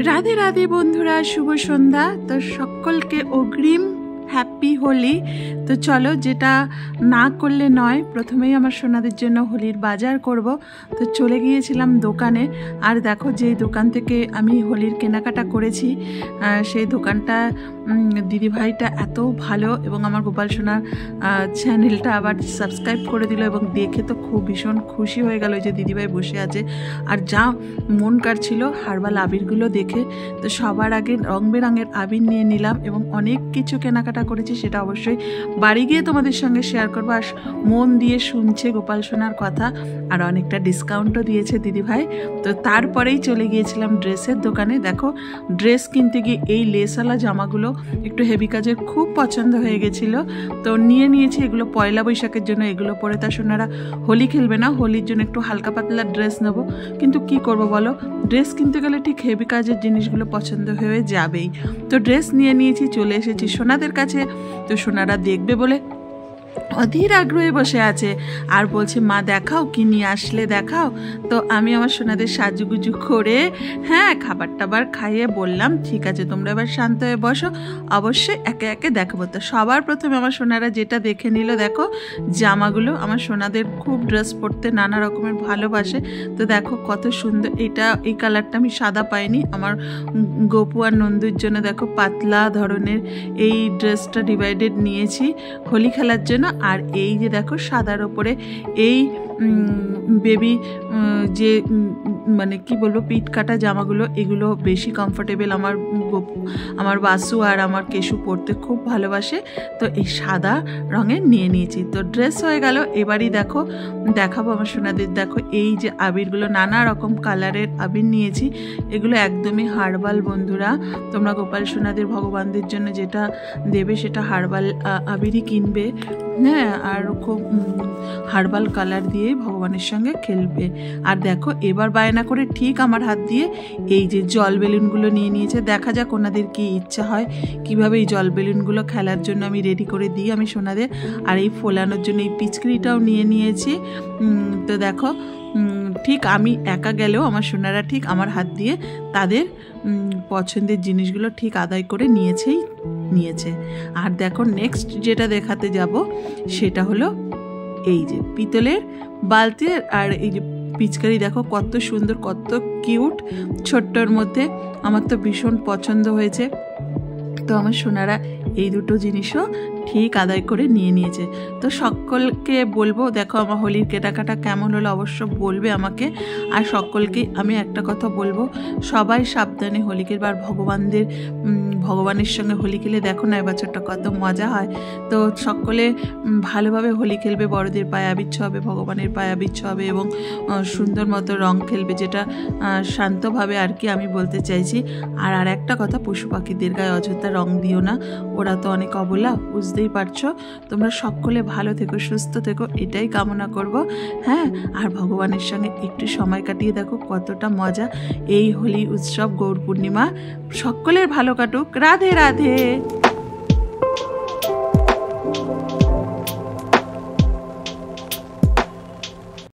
রাধে রাধে বন্ধুরা, শুভ সন্ধ্যা। তো সকলকে অগ্রিম হ্যাপি হোলি। তো চলো, যেটা না করলে নয়, প্রথমেই আমার সোনাদের জন্য হোলির বাজার করব। তো চলে গিয়েছিলাম দোকানে, আর দেখো যেই দোকান থেকে আমি হোলির কেনাকাটা করেছি সেই দোকানটা দিদিভাইটা এত ভালো, এবং আমার গোপাল সোনার চ্যানেলটা আবার সাবস্ক্রাইব করে দিল, এবং দেখে তো খুব ভীষণ খুশি হয়ে গেল যে দিদিভাই বসে আছে। আর যা মন কাড়ছিল হার্বাল আবিরগুলো দেখে, তো সবার আগে রং বেরঙের আবির নিয়ে নিলাম, এবং অনেক কিছু কেনাকাটা করেছি, সেটা অবশ্যই বাড়ি গিয়ে তোমাদের সঙ্গে শেয়ার করবো। আর মন দিয়ে শুনছে গোপাল সোনার কথা, আর অনেকটা ডিসকাউন্টও দিয়েছে দিদিভাই। তো তারপরেই চলে গিয়েছিলাম ড্রেসের দোকানে। দেখো, ড্রেস কিনতে গিয়ে এই লেসওয়ালা জামাগুলো একটু হেভি কাজের খুব পছন্দ হয়ে গেছিলো, তো নিয়ে নিয়েছি। এগুলো পয়লা বৈশাখের জন্য, এগুলো পরে তার সোনারা হোলি খেলবে না, হোলির জন্য একটু হালকা পাতলা ড্রেস নেবো। কিন্তু কি করব বলো, ড্রেস কিনতে গেলে ঠিক হেভি কাজের জিনিসগুলো পছন্দ হয়ে যাবেই। তো ড্রেস নিয়ে নিয়েছি, চলে এসেছি সোনাদের কাছে। তো সোনারা দেখবে বলে অধীর আগ্রহে বসে আছে, আর বলছে মা দেখাও কি নিয়ে আসলে, দেখাও। তো আমি আমার সোনাদের সাজুগুজু করে খাবার টাবার খাইয়ে বললাম ঠিক আছে, তোমরা এবার শান্ত হয়ে বসো, অবশ্যই একে একে দেখাবো। তো সবার প্রথমে আমার সোনারা যেটা দেখে নিল, দেখো জামাগুলো। আমার সোনাদের খুব ড্রেস পরতে নানা রকমের ভালোবাসে, তো দেখো কত সুন্দর। এই কালারটা আমি সাদা পাইনি, আমার গোপু আর নন্দুর জন্য দেখো পাতলা ধরনের এই ড্রেসটা ডিভাইডেড নিয়েছি হোলি খেলার জন্য। আর এই যে দেখো সাদার ওপরে এই বেবি যে মানে কি বলবো পিঠ কাটা জামাগুলো, এগুলো বেশি কমফোর্টেবল। আমার বাসু আর আমার কেশু পরতে খুব ভালোবাসে, তো এই সাদা রঙের নিয়ে নিয়েছি। তো ড্রেস হয়ে গেল, এবারই দেখাবো আমার সোনাদের। দেখো এই যে আবিরগুলো, নানা রকম কালারের আবির নিয়েছি, এগুলো একদমই হার্বাল বন্ধুরা। তোমরা গোপাল সোনাদের ভগবানদের জন্য যেটা দেবে সেটা হার্বাল আবিরই কিনবে, আর খুব হার্বাল কালার দিয়ে ভগবানের সঙ্গে খেলবে। আর দেখো এবার বায়না করে ঠিক আমার হাত দিয়ে এই যে জল বেলুনগুলো নিয়ে নিয়েছে। দেখা যাক ওনাদের কি ইচ্ছা হয়, কিভাবে এই জল বেলুনগুলো খেলার জন্য আমি রেডি করে দিই আমি সোনাদের। আর এই ফোলানোর জন্য এই পিচকারিটাও নিয়ে নিয়েছি। তো দেখো ঠিক আমি একা গেলেও আমার সোনারা ঠিক আমার হাত দিয়ে তাদের পছন্দের জিনিসগুলো ঠিক আদায় করে নিয়েছে। আর দেখো নেক্সট যেটা দেখাতে যাব সেটা হলো এই যে পিতলের বালতি, আর এই যে পিচকারি। দেখো কত সুন্দর, কত কিউট, ছোট্টর মধ্যে। আমার তো ভীষণ পছন্দ হয়েছে। তো আমার সোনারা এই দুটো জিনিসও ঠিক আদায় করে নিয়েছে। তো সকলকে বলবো, দেখো আমার হোলির কেনাকাটা কেমন হলো অবশ্য বলবে আমাকে। আর সকলকে আমি একটা কথা বলবো, সবাই সাবধানে হোলি খেলবে। আর ভগবানের সঙ্গে হোলি খেলে দেখো না এবছরটা কত মজা হয়। তো সকলে ভালোভাবে হোলি খেলবে, বড়দের পায়ে আবির ছোঁয়াবে, ভগবানের পায়ে আবির ছোঁয়াবে, এবং সুন্দর মতো রং খেলবে, যেটা শান্তভাবে আর কি আমি বলতে চাইছি। আর একটা কথা, পশু পাখিদের গায়ে অযথা রং দিও না, ওরা তো অনেক অবলা, বুঝতেই পারছো। তোমরা সকলে ভালো থেকো, সুস্থ থেকো, এটাই কামনা করব। আর ভগবানের সঙ্গে একটু সময় কাটিয়ে দেখো কতটা মজা এই হোলি উৎসব, গৌর পূর্ণিমা। সকলের ভালো কাটুক। রাধে রাধে।